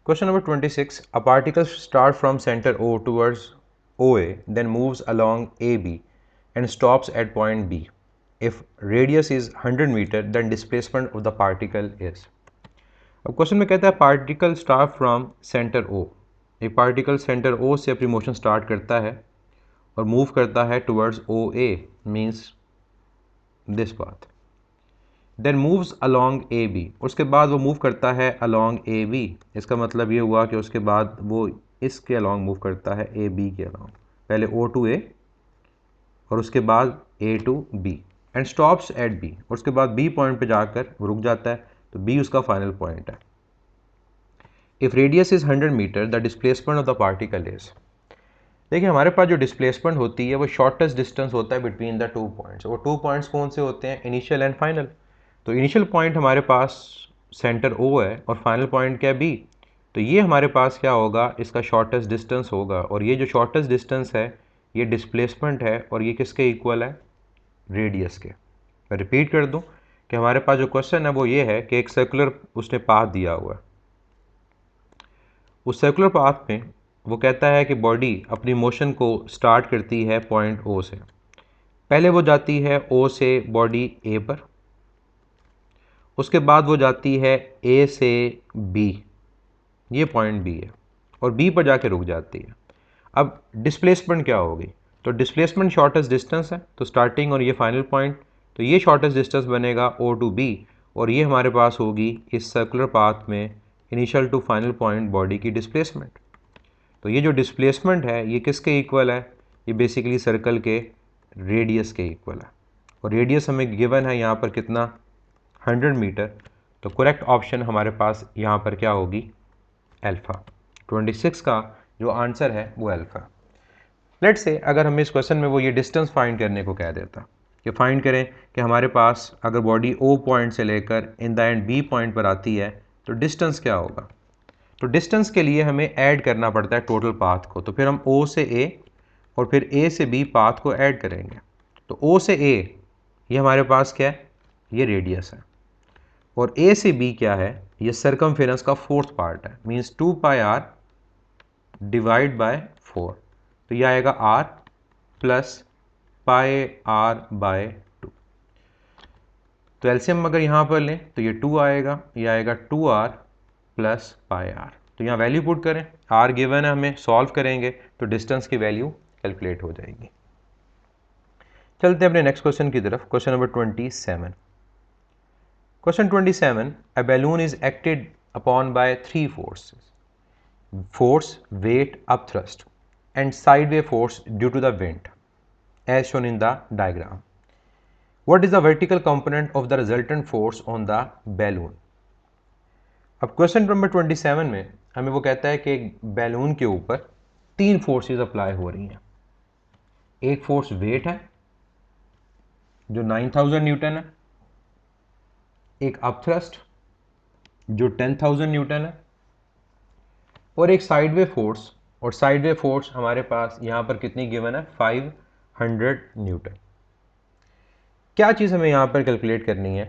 Question number 26. A particle starts from center O towards OA, then moves along AB and stops at point B. If radius is 100 meter, then displacement of the particle is. अब question में कहता है particle start from centre O. एक particle centre O से अपनी motion start करता है और मूव करता है towards OA, means this path. Then moves along A B, उसके बाद वो मूव करता है अलॉन्ग ए बी. इसका मतलब ये हुआ कि उसके बाद वो इसके अलॉन्ग मूव करता है ए बी के अलॉन्ग. पहले ओ टू ए और उसके बाद A to B and stops at B. और उसके बाद बी पॉइंट पे जाकर वो रुक जाता है, तो बी उसका फाइनल पॉइंट है. If radius is 100 metre, the displacement of the particle is. देखिए हमारे पास जो डिस्प्लेसमेंट होती है वो शॉर्टेस्ट डिस्टेंस होता है बिटवीन द 2 पॉइंट्स. वो 2 पॉइंट्स कौन से होते हैं? Initial and final. तो इनिशियल पॉइंट हमारे पास सेंटर O है और फाइनल पॉइंट क्या है B. तो ये हमारे पास क्या होगा? इसका शॉर्टेस्ट डिस्टेंस होगा. और ये जो शॉर्टेस्ट डिस्टेंस है ये डिस्प्लेसमेंट है और ये किसके इक्वल है? रेडियस के. मैं रिपीट कर दूं कि हमारे पास जो क्वेश्चन है वो ये है कि एक सर्कुलर उसने पाथ दिया हुआ है. उस सर्कुलर पाथ में वो कहता है कि बॉडी अपनी मोशन को स्टार्ट करती है पॉइंट O से. पहले वो जाती है O से बॉडी A पर, उसके बाद वो जाती है A से B, ये पॉइंट B है, और B पर जाके रुक जाती है. अब डिस्प्लेसमेंट क्या होगी? तो डिस्प्लेसमेंट शॉर्टेस्ट डिस्टेंस है, तो स्टार्टिंग और ये फाइनल पॉइंट, तो ये शॉर्टेस्ट डिस्टेंस बनेगा O टू B, और ये हमारे पास होगी इस सर्कुलर पाथ में initial to final point body की डिस्प्लेसमेंट. तो ये जो डिस्प्लेसमेंट है ये किसके इक्वल है? ये बेसिकली सर्कल के रेडियस के इक्वल है. और रेडियस हमें गिवन है यहाँ पर कितना? 100 मीटर. तो करेक्ट ऑप्शन हमारे पास यहाँ पर क्या होगी? अल्फ़ा. 26 का जो आंसर है वो अल्फ़ा. लेट से अगर हमें इस क्वेश्चन में वो ये डिस्टेंस फाइंड करने को कह देता कि फाइंड करें कि हमारे पास अगर बॉडी O पॉइंट से लेकर in the end B point पर आती है तो डिस्टेंस क्या होगा? तो डिस्टेंस के लिए हमें ऐड करना पड़ता है टोटल पाथ को. तो फिर हम O से A और फिर A से B पाथ को ऐड करेंगे. तो O से A ये हमारे पास क्या है? ये रेडियस है. और A से B क्या है? ये सर्कमफेरेंस का फोर्थ पार्ट है, means 2 pi r divide by 4. तो ये आएगा r plus pi r by 2. तो एलसीएम अगर यहाँ पर लें तो ये 2 आएगा, ये आएगा 2r प्लस पाई r. तो यहाँ वैल्यू पुट करें, r गिवन है, हमें सॉल्व करेंगे तो डिस्टेंस की वैल्यू कैलकुलेट हो जाएगी. चलते हैं अपने नेक्स्ट क्वेश्चन की तरफ. Question number 27. Question 27. A balloon is acted upon by 3 forces: force, weight, upthrust, and sideway force due to the wind, as shown in the diagram. What is the vertical component of the resultant force on the balloon? अब question number 27 में हमें वो कहता है कि balloon के ऊपर 3 forces apply हो रही हैं. एक फोर्स वेट है जो 9000 न्यूटन है, एक अपथ्रस्ट जो 10,000 न्यूटन है, और एक साइडवे फोर्स. और साइडवे फोर्स हमारे पास यहाँ पर कितनी गिवन है? 500 न्यूटन. क्या चीज़ हमें यहाँ पर कैलकुलेट करनी है?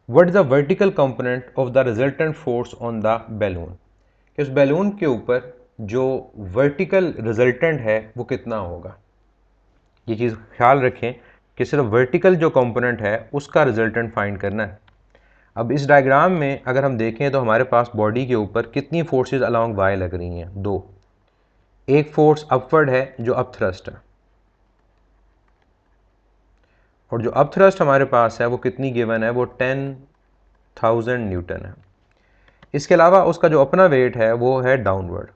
What is the vertical component of the resultant force on the balloon. कि उस बैलून के ऊपर जो वर्टिकल रिजल्टेंट है वो कितना होगा. ये चीज़ ख्याल रखें कि सिर्फ वर्टिकल जो कंपोनेंट है उसका रिजल्टेंट फाइंड करना है. अब इस डायग्राम में अगर हम देखें तो हमारे पास बॉडी के ऊपर कितनी फोर्सेस अलोंग वाई लग रही हैं? 2. एक फोर्स अपवर्ड है जो अपथ्रस्ट है, और जो अपथ्रस्ट हमारे पास है वो कितनी गिवन है? वो 10,000 न्यूटन है. इसके अलावा उसका जो अपना वेट है वो है डाउनवर्ड.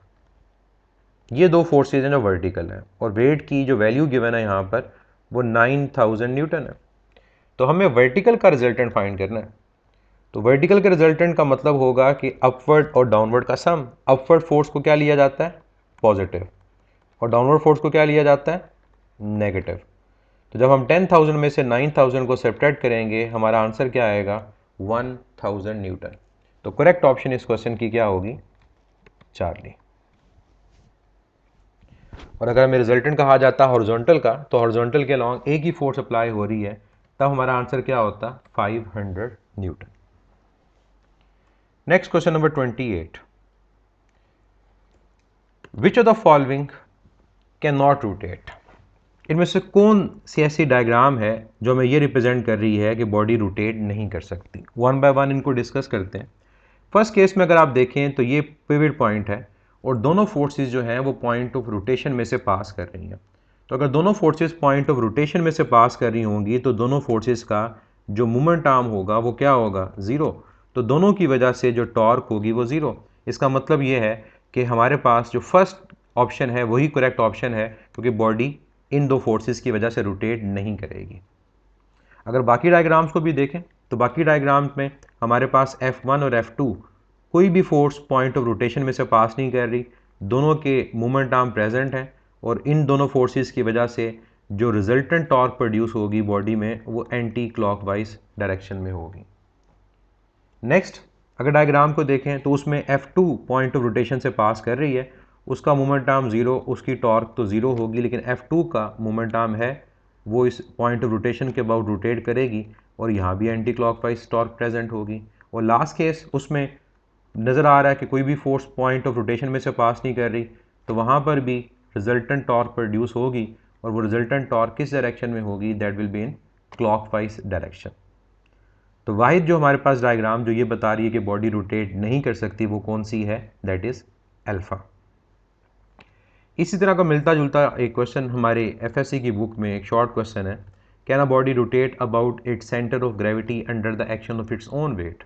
ये 2 फोर्सेज हैं जो वर्टिकल है, और वेट की जो वैल्यू गिवन है यहाँ पर वो 9,000 न्यूटन है. तो हमें वर्टिकल का रिजल्टेंट फाइंड करना है. तो वर्टिकल के रिजल्टेंट का मतलब होगा कि अपवर्ड और डाउनवर्ड का सम. अपवर्ड फोर्स को क्या लिया जाता है? पॉजिटिव. और डाउनवर्ड फोर्स को क्या लिया जाता है? नेगेटिव. तो जब हम 10,000 में से 9,000 को सब्ट्रैक्ट करेंगे हमारा आंसर क्या आएगा? 1,000 न्यूटन. तो करेक्ट ऑप्शन इस क्वेश्चन की क्या होगी? चार्ली. और अगर हमें रिजल्टेंट कहा जाता हॉरिजॉन्टल का, तो हॉरिजॉन्टल के अलॉन्ग एक ही फोर्स अप्लाई हो रही है, तब हमारा आंसर क्या होता? 500 Newton. Next question number 28, which of the following can not rotate? इनमें से कौन सी ऐसी डायग्राम है जो हमें ये रिप्रेजेंट कर रही है कि बॉडी रोटेट नहीं कर सकती? वन बाय वन इनको डिस्कस करते हैं। फर्स्ट केस में अगर आप देखें तो ये पिवट पॉइंट है और दोनों फोर्सेस जो हैं वो पॉइंट ऑफ रोटेशन में से पास कर रही हैं। तो अगर दोनों फोर्सेस पॉइंट ऑफ रोटेशन में से पास कर रही होंगी तो दोनों फोर्सेस का जो मोमेंट आर्म होगा वो क्या होगा? ज़ीरो। तो दोनों की वजह से जो टॉर्क होगी वो ज़ीरो। इसका मतलब ये है कि हमारे पास जो फर्स्ट ऑप्शन है वही करेक्ट ऑप्शन है, क्योंकि बॉडी इन दो फोर्सेस की वजह से रोटेट नहीं करेगी। अगर बाकी डायग्राम्स को भी देखें तो बाकी डायग्राम्स में हमारे पास F1 और F2 कोई भी फोर्स पॉइंट ऑफ रोटेशन में से पास नहीं कर रही, दोनों के मोमेंट आर्म प्रेजेंट हैं और इन दोनों फोर्सेस की वजह से जो रिजल्टेंट टॉर्क प्रोड्यूस होगी बॉडी में वो एंटी क्लॉकवाइज डायरेक्शन में होगी। नेक्स्ट अगर डायग्राम को देखें तो उसमें F2 पॉइंट ऑफ रोटेशन से पास कर रही है, उसका मोमेंट आर्म ज़ीरो, उसकी टॉर्क तो ज़ीरो होगी, लेकिन F2 का मोमेंट आर्म है वो इस पॉइंट ऑफ रोटेशन के अबाउट रोटेट करेगी और यहाँ भी एंटी क्लॉकवाइज टॉर्क प्रेजेंट होगी। और लास्ट केस उसमें नज़र आ रहा है कि कोई भी फोर्स पॉइंट ऑफ रोटेशन में से पास नहीं कर रही, तो वहाँ पर भी रिजल्टेंट टॉर्क प्रोड्यूस होगी और वो रिजल्टेंट टॉर्क किस डायरेक्शन में होगी? That will be in clockwise direction. तो वाहिद जो हमारे पास डायग्राम जो ये बता रही है कि बॉडी रोटेट नहीं कर सकती वो कौन सी है? That is alpha. इसी तरह का मिलता जुलता एक क्वेश्चन हमारे एफएससी की बुक में एक शॉर्ट क्वेश्चन है, can a body rotate about its centre of gravity under the action of its own wait?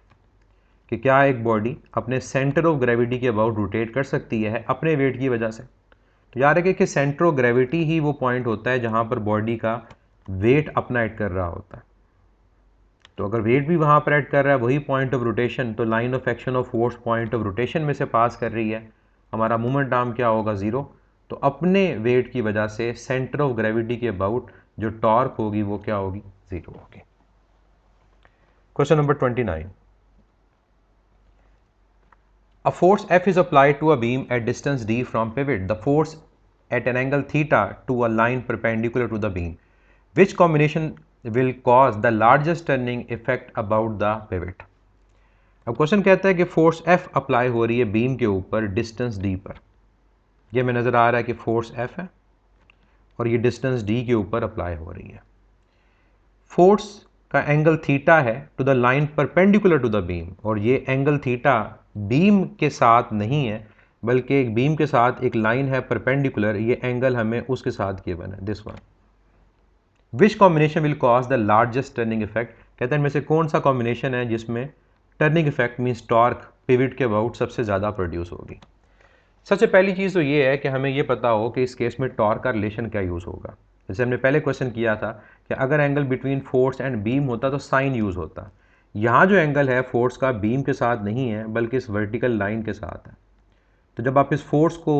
कि क्या एक बॉडी अपने सेंटर ऑफ ग्रेविटी के अबाउट रोटेट कर सकती है अपने वेट की वजह से? तो याद रखिए कि सेंटर ऑफ ग्रेविटी ही वो पॉइंट होता है जहाँ पर बॉडी का वेट अपना ऐड कर रहा होता है। तो अगर वेट भी वहाँ पर ऐड कर रहा है वही पॉइंट ऑफ रोटेशन, तो line of action of force point of rotation में से पास कर रही है, हमारा मोमेंट आर्म क्या होगा? ज़ीरो। तो अपने वेट की वजह से सेंटर ऑफ ग्रेविटी के अबाउट जो टॉर्क होगी वो क्या होगी? ज़ीरो होगी। Question number 29, a force F is applied to a beam at distance d from pivot. The force at an angle theta to a line perpendicular to the beam. Which combination will cause the largest turning effect about the pivot? अब question कहता है कि force F apply हो रही है beam के ऊपर distance d पर। ये हमें नज़र आ रहा है कि फोर्स F है और ये डिस्टेंस d के ऊपर अप्लाई हो रही है। फोर्स का एंगल थीटा है to the line perpendicular to the beam, और ये एंगल थीटा बीम के साथ नहीं है बल्कि एक बीम के साथ एक लाइन है परपेंडिकुलर, ये एंगल हमें उसके साथ गिवन है, this one. Which combination will cause the largest turning effect? कहते हैं इनमें से कौन सा कॉम्बिनेशन है जिसमें turning effect means torque pivot के अबाउट सबसे ज़्यादा प्रोड्यूस होगी? सबसे पहली चीज़ तो ये है कि हमें ये पता हो कि इस केस में टॉर्क का रिलेशन क्या यूज़ होगा। जैसे हमने पहले क्वेश्चन किया था कि अगर angle between force and beam होता तो साइन यूज़ होता। यहाँ जो एंगल है फोर्स का बीम के साथ नहीं है बल्कि इस वर्टिकल लाइन के साथ है। तो जब आप इस फोर्स को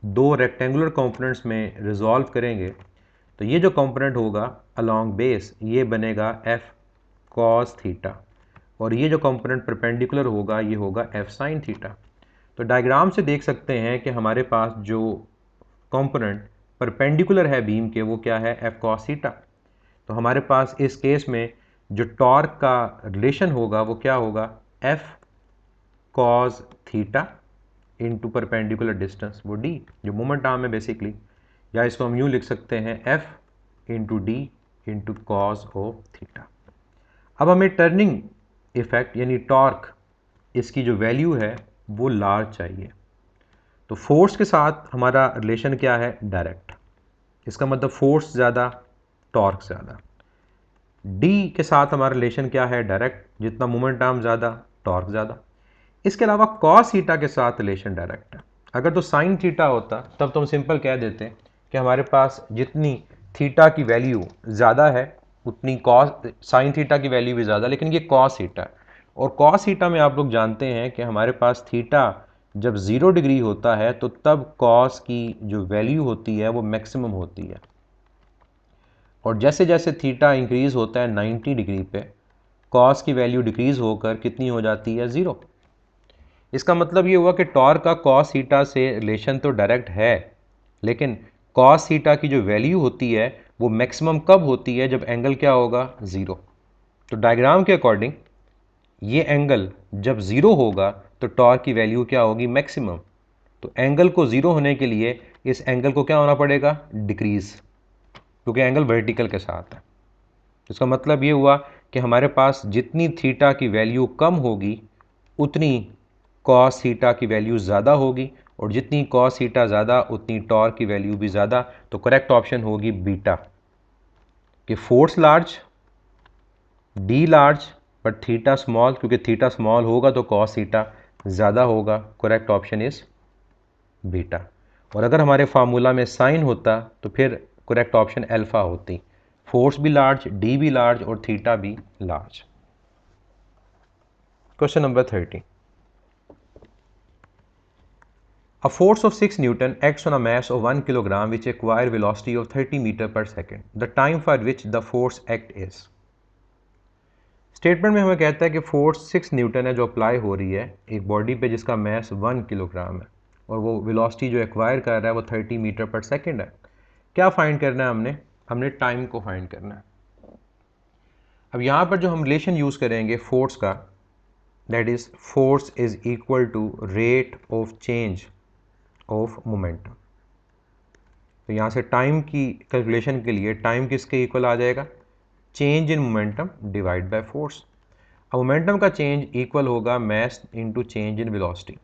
दो रेक्टेंगुलर कंपोनेंट्स में रिजॉल्व करेंगे तो ये जो कंपोनेंट होगा अलोंग बेस ये बनेगा F cos थीटा, और ये जो कंपोनेंट परपेंडिकुलर होगा ये होगा F sin थीटा। तो डायग्राम से देख सकते हैं कि हमारे पास जो कंपोनेंट परपेंडिकुलर है बीम के वो क्या है? F cos theta. तो हमारे पास इस केस में जो टॉर्क का रिलेशन होगा वो क्या होगा? F cos theta into perpendicular distance, वो d जो मोमेंट आर्म है बेसिकली, या इसको हम यूँ लिख सकते हैं F into D into cos of theta. अब हमें टर्निंग इफेक्ट यानी टॉर्क इसकी जो वैल्यू है वो लार्ज चाहिए। तो फोर्स के साथ हमारा रिलेशन क्या है? डायरेक्ट। इसका मतलब फोर्स ज़्यादा टॉर्क ज़्यादा। डी के साथ हमारा रिलेशन क्या है? डायरेक्ट। जितना मोमेंट आर्म ज़्यादा टॉर्क ज़्यादा। इसके अलावा कॉस थीटा के साथ रिलेशन डायरेक्ट है। अगर तो साइन थीटा होता तब तो हम सिंपल कह देते कि हमारे पास जितनी थीटा की वैल्यू ज़्यादा है उतनी कॉस साइन थीटा की वैल्यू भी ज़्यादा, लेकिन ये कॉस थीटा है। और कॉस थीटा में आप लोग जानते हैं कि हमारे पास थीटा जब 0 डिग्री होता है तो तब कॉस की जो वैल्यू होती है वो मैक्सिमम होती है, और जैसे जैसे थीटा इंक्रीज़ होता है 90 डिग्री पे कॉस की वैल्यू डिक्रीज़ होकर कितनी हो जाती है? 0। इसका मतलब ये हुआ कि टॉर्क का कॉस थीटा से रिलेशन तो डायरेक्ट है, लेकिन कॉस थीटा की जो वैल्यू होती है वो मैक्सिमम कब होती है? जब एंगल क्या होगा? 0। तो डायग्राम के अकॉर्डिंग ये एंगल जब 0 होगा तो टॉर्क की वैल्यू क्या होगी, मैक्सिमम। तो एंगल को ज़ीरो होने के लिए इस एंगल को क्या होना पड़ेगा, डिक्रीज़, क्योंकि एंगल वर्टिकल के साथ है। इसका मतलब ये हुआ कि हमारे पास जितनी थीटा की वैल्यू कम होगी उतनी कॉस थीटा की वैल्यू ज़्यादा होगी, और जितनी कॉस थीटा ज़्यादा उतनी टॉर्क की वैल्यू भी ज़्यादा। तो करेक्ट ऑप्शन होगी बीटा, कि force large, D large but theta small, क्योंकि थीटा स्मॉल होगा तो कॉस थीटा ज़्यादा होगा। Correct option is beta. और अगर हमारे फार्मूला में साइन होता तो फिर करेक्ट ऑप्शन अल्फा होती। फोर्स भी लार्ज, डी भी लार्ज और थीटा भी large. Question number 30। A force of 6 Newton acts on a mass of 1 kilogram which acquire velocity of 30 meter per second. The time for which the force act is. Statement में हमें कहता है कि force 6 Newton है जो apply हो रही है एक बॉडी पे जिसका मास 1 किलोग्राम है, और वो वेलोसिटी जो एक्वायर कर रहा है वो 30 मीटर पर सेकंड है। क्या फाइंड करना है हमने टाइम को फाइंड करना है। अब यहाँ पर जो हम रिलेशन यूज़ करेंगे फोर्स का, that is force is equal to rate of change of momentum. तो यहाँ से टाइम की कैलकुलेशन के लिए टाइम किसके इक्वल आ जाएगा, change in momentum divide by force. अब मोमेंटम का चेंज इक्वल होगा mass into change in velocity.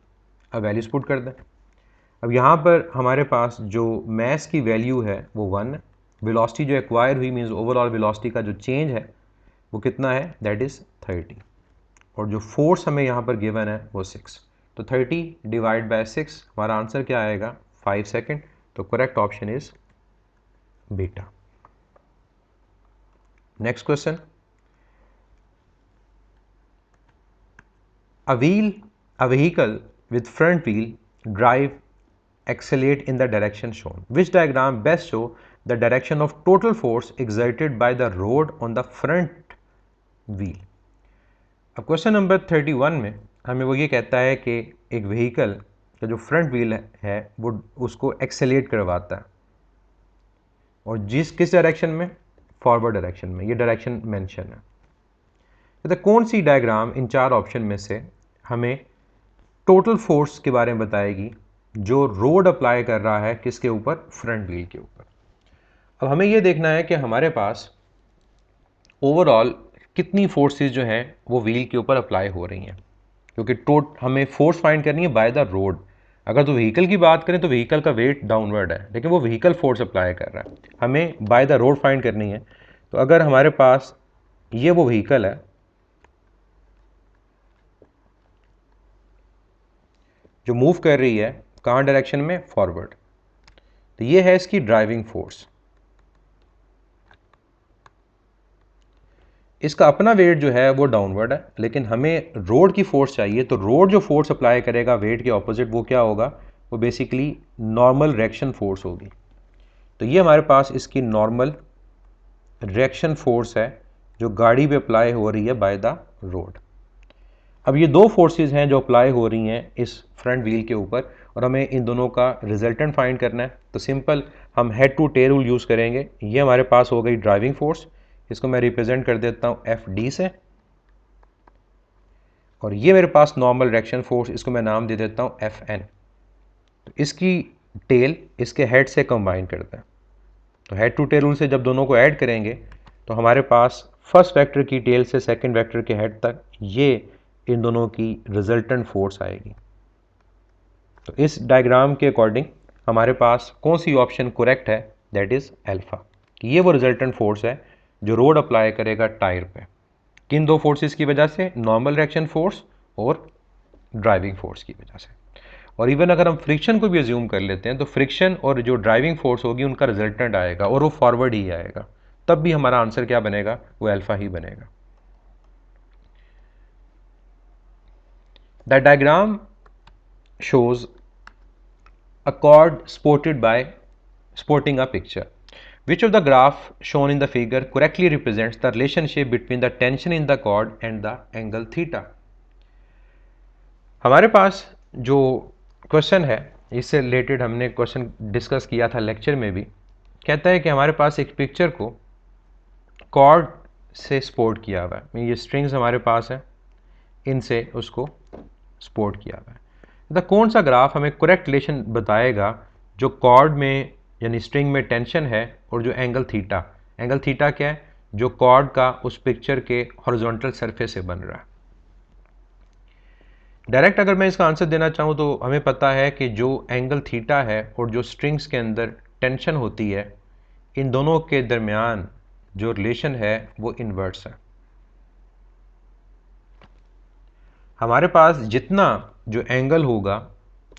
अब वैल्यूज पुट कर दें। अब यहाँ पर हमारे पास जो मास की वैल्यू है वो 1 है, वेलोसिटी जो एक्वायर हुई मीन्स ओवरऑल वेलोसिटी का जो चेंज है वो कितना है, दैट इज़ 30, और जो फोर्स हमें यहाँ पर गिवन है वो 6। तो 30 डिवाइड बाय 6 हमारा आंसर क्या आएगा, 5 सेकेंड। तो correct option is beta. Next question. A vehicle with front wheel drive accelerate in the direction shown. Which diagram best show the direction of total force exerted by the rod on the front wheel? अब question number 31 में हमें वो ये कहता है कि एक vehicle का जो फ्रंट व्हील है वो उसको एक्सेलेरेट करवाता है, और किस डायरेक्शन में, फॉरवर्ड डायरेक्शन में। ये डायरेक्शन मेंशन है। तो कौन सी डायग्राम इन चार ऑप्शन में से हमें टोटल फोर्स के बारे में बताएगी जो रोड अप्लाई कर रहा है किसके ऊपर, फ्रंट व्हील के ऊपर। अब हमें यह देखना है कि हमारे पास ओवरऑल कितनी फोर्सेस जो हैं वो व्हील के ऊपर अप्लाई हो रही हैं, क्योंकि हमें फोर्स फाइंड करनी है बाय द रोड। अगर तो व्हीकल की बात करें तो व्हीकल का वेट डाउनवर्ड है, लेकिन वो व्हीकल फोर्स अप्लाई कर रहा है, हमें बाय द रोड फाइंड करनी है। तो अगर हमारे पास ये वो व्हीकल है जो मूव कर रही है कहाँ डायरेक्शन में, फॉरवर्ड, तो ये है इसकी ड्राइविंग फोर्स। इसका अपना वेट जो है वो डाउनवर्ड है, लेकिन हमें रोड की फोर्स चाहिए। तो रोड जो फोर्स अप्लाई करेगा वेट के ऑपोजिट वो क्या होगा, वो बेसिकली नॉर्मल रिएक्शन फोर्स होगी। तो ये हमारे पास इसकी नॉर्मल रिएक्शन फोर्स है जो गाड़ी पे अप्लाई हो रही है बाय द रोड। अब ये दो फोर्सेस हैं जो अप्लाई हो रही हैं इस फ्रंट व्हील के ऊपर, और हमें इन दोनों का रिजल्टेंट फाइंड करना है। तो सिंपल हम head to tail rule use करेंगे। ये हमारे पास हो गई ड्राइविंग फोर्स, इसको मैं रिप्रेजेंट कर देता हूँ एफ डी से, और ये मेरे पास नॉर्मल रिएक्शन फोर्स, इसको मैं नाम दे देता हूँ एफ एन। तो इसकी टेल इसके हेड से कंबाइन करते हैं। तो हेड टू टेल रूल से जब दोनों को ऐड करेंगे तो हमारे पास फर्स्ट वेक्टर की टेल से सेकंड वेक्टर के हेड तक ये इन दोनों की रिजल्टेंट फोर्स आएगी। तो इस डायग्राम के अकॉर्डिंग हमारे पास कौन सी ऑप्शन करेक्ट है, दैट इज अल्फा, कि ये वो रिजल्टेंट फोर्स है जो रोड अप्लाई करेगा टायर पे। किन दो फोर्सेस की वजह से, नॉर्मल रिएक्शन फोर्स और ड्राइविंग फोर्स की वजह से। और इवन अगर हम फ्रिक्शन को भी अज्यूम कर लेते हैं तो फ्रिक्शन और जो ड्राइविंग फोर्स होगी उनका रिजल्टेंट आएगा और वो फॉरवर्ड ही आएगा, तब भी हमारा आंसर क्या बनेगा, वो अल्फा ही बनेगा। The diagram shows a cord sporting a picture. Which of the graph shown in the figure correctly represents the relationship between the tension in the cord and the angle theta? हमारे पास जो question है इससे related हमने question discuss किया था lecture में भी। कहता है कि हमारे पास एक पिक्चर को कॉर्ड से सपोर्ट किया हुआ है, ये स्ट्रिंग्स हमारे पास हैं, इनसे उसको सपोर्ट किया हुआ है। तो कौन सा ग्राफ हमें करेक्ट रिलेशन बताएगा जो कॉर्ड में यानी स्ट्रिंग में टेंशन है और जो एंगल थीटा क्या है, जो कॉर्ड का उस पिक्चर के हॉरिजॉन्टल सरफेस से बन रहा है। डायरेक्ट अगर मैं इसका आंसर देना चाहूँ तो हमें पता है कि जो एंगल थीटा है और जो स्ट्रिंग्स के अंदर टेंशन होती है, इन दोनों के दरमियान जो रिलेशन है वो इन्वर्स है। हमारे पास जितना जो एंगल होगा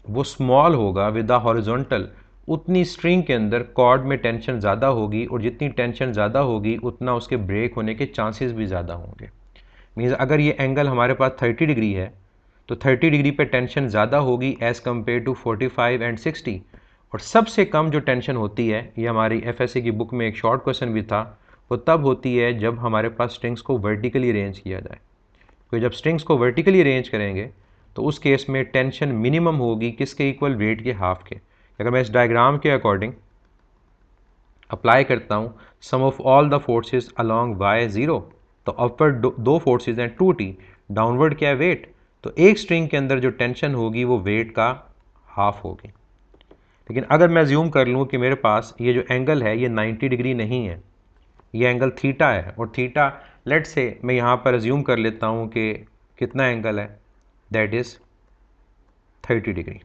वो स्मॉल होगा विद द हॉरिजॉन्टल, उतनी स्ट्रिंग के अंदर कॉर्ड में टेंशन ज़्यादा होगी, और जितनी टेंशन ज़्यादा होगी उतना उसके ब्रेक होने के चांसेस भी ज़्यादा होंगे। मीन्स अगर ये एंगल हमारे पास 30 डिग्री है तो 30 डिग्री पे टेंशन ज़्यादा होगी एज़ कम्पेयर टू 45 एंड 60। और सबसे कम जो टेंशन होती है, ये हमारी एफएससी की बुक में एक शॉर्ट क्वेश्चन भी था, वो तब होती है जब हमारे पास स्ट्रिंग्स को वर्टिकली अरेंज किया जाए। तो जब स्ट्रिंग्स को वर्टिकली अरेंज करेंगे तो उस केस में टेंशन मिनिमम होगी किसके इक्वल, वेट के हाफ के। अगर मैं इस डायग्राम के अकॉर्डिंग अप्लाई करता हूँ sum of all the forces along Y zero, तो अपवर्ड दो फोर्सेज हैं 2t, डाउनवर्ड क्या है वेट, तो एक स्ट्रिंग के अंदर जो टेंशन होगी वो वेट का हाफ होगी। लेकिन अगर मैं ज्यूम कर लूँ कि मेरे पास ये जो एंगल है ये 90 डिग्री नहीं है, ये एंगल थीटा है, और थीटा लेट से मैं यहाँ पर अज्यूम कर लेता हूँ कि कितना एंगल है, दैट इज़ 30 डिग्री।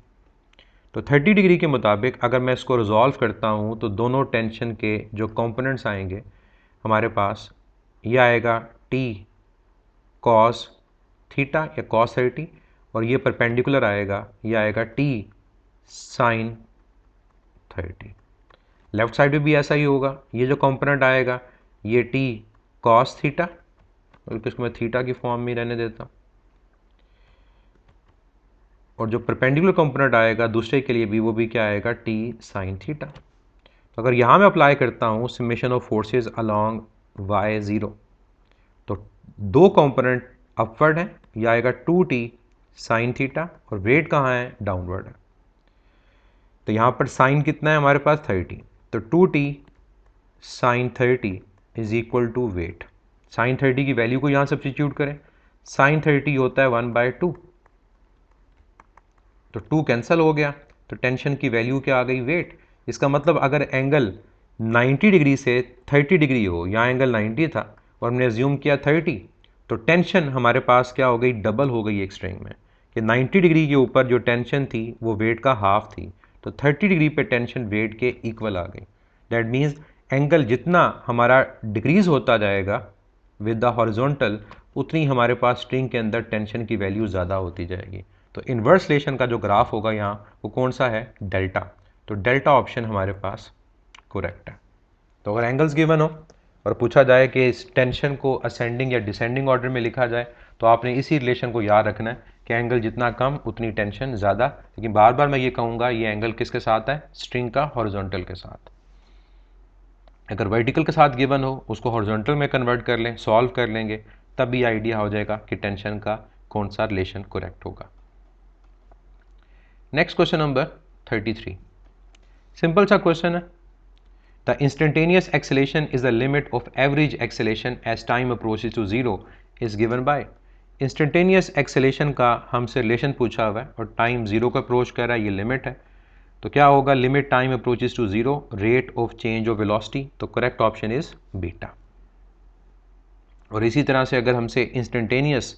तो 30 डिग्री के मुताबिक अगर मैं इसको रिजॉल्व करता हूँ तो दोनों टेंशन के जो कंपोनेंट्स आएंगे हमारे पास, ये आएगा टी कॉस थीटा या कॉस 30, और ये परपेंडिकुलर आएगा, ये आएगा टी साइन 30। लेफ्ट साइड में भी ऐसा ही होगा, ये जो कंपोनेंट आएगा ये टी कॉस थीटा, बल्कि इसको मैं थीटा की फॉर्म में रहने देता हूँ, और जो परपेंडिकुलर कंपोनेंट आएगा दूसरे के लिए भी वो भी क्या आएगा, टी साइन थीटा। तो अगर यहाँ मैं अप्लाई करता हूँ summation of forces along Y zero, तो दो कंपोनेंट अपवर्ड है, यह आएगा 2t साइन थीटा, और वेट कहाँ है, डाउनवर्ड है। तो यहाँ पर साइन कितना है हमारे पास 30, तो 2t sine 30 is equal to weight. Sine 30 की वैल्यू को यहाँ सब्स्टिट्यूट करें, साइन 30 होता है 1/2, तो 2 कैंसिल हो गया, तो टेंशन की वैल्यू क्या आ गई, वेट। इसका मतलब अगर एंगल 90 डिग्री से 30 डिग्री हो, यहाँ एंगल 90 था और हमने अज्यूम किया 30, तो टेंशन हमारे पास क्या हो गई, डबल हो गई एक स्ट्रिंग में, कि 90 डिग्री के ऊपर जो टेंशन थी वो वेट का हाफ थी, तो 30 डिग्री पे टेंशन वेट के इक्वल आ गई। दैट मीन्स एंगल जितना हमारा डिक्रीज होता जाएगा विद द हॉरिजॉन्टल, उतनी हमारे पास स्ट्रिंग के अंदर टेंशन की वैल्यू ज़्यादा होती जाएगी। तो इन्वर्स रिलेशन का जो ग्राफ होगा यहाँ वो कौन सा है, डेल्टा। तो डेल्टा ऑप्शन हमारे पास करेक्ट है। तो अगर एंगल्स गिवन हो और पूछा जाए कि इस टेंशन को असेंडिंग या डिसेंडिंग ऑर्डर में लिखा जाए, तो आपने इसी रिलेशन को याद रखना है कि एंगल जितना कम उतनी टेंशन ज़्यादा। लेकिन बार बार मैं ये कहूँगा ये एंगल किसके साथ है, स्ट्रिंग का हॉरिजॉन्टल के साथ। अगर वर्टिकल के साथ गिवन हो उसको हॉरिजॉन्टल में कन्वर्ट कर लें, सॉल्व कर लेंगे, तब भी आइडिया हो जाएगा कि टेंशन का कौन सा रिलेशन करेक्ट होगा। नेक्स्ट क्वेश्चन नंबर 33, सिंपल सा क्वेश्चन है। The instantaneous acceleration is the limit of average acceleration as time approaches to zero is given by. Instantaneous acceleration का हमसे रिलेशन पूछा हुआ है और टाइम जीरो को अप्रोच कर रहा है, ये लिमिट है। तो क्या होगा, limit time approaches to zero rate of change of velocity, तो करेक्ट ऑप्शन इज बीटा। और इसी तरह से अगर हमसे इंस्टेंटेनियस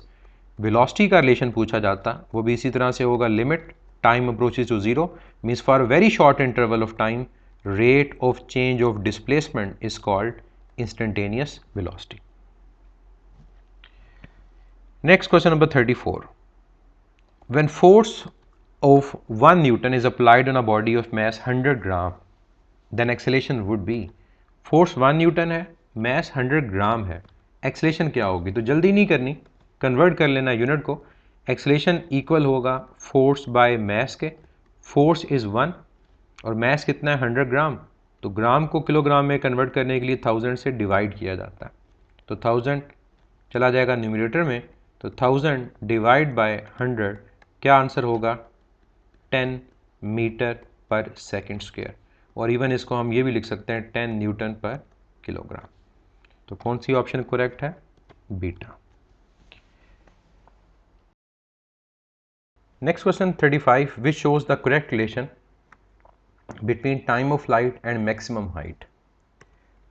वेलोसिटी का रिलेशन पूछा जाता वो भी इसी तरह से होगा, limit time approaches to zero means for very short interval of time rate of change of displacement is called instantaneous velocity. Next question number 34, when force of 1 Newton is applied on a body of mass 100 gram then acceleration would be। Force 1 Newton है, mess 100 ग्राम है, acceleration क्या होगी, तो जल्दी नहीं करनी, convert कर लेना यूनिट को। एक्सेलेरेशन इक्वल होगा फोर्स बाय मैस के, फोर्स इज़ 1 और मैस कितना है 100 ग्राम, तो ग्राम को किलोग्राम में कन्वर्ट करने के लिए 1000 से डिवाइड किया जाता है, तो 1000 चला जाएगा न्यूमरेटर में, तो 1000 डिवाइड बाय 100 क्या आंसर होगा, 10 मीटर पर सेकेंड स्क्वायर। और इवन इसको हम ये भी लिख सकते हैं 10 न्यूटन पर किलोग्राम। तो कौन सी ऑप्शन करेक्ट है, beta. Next question 35 which shows the correct relation between time of light and maximum height.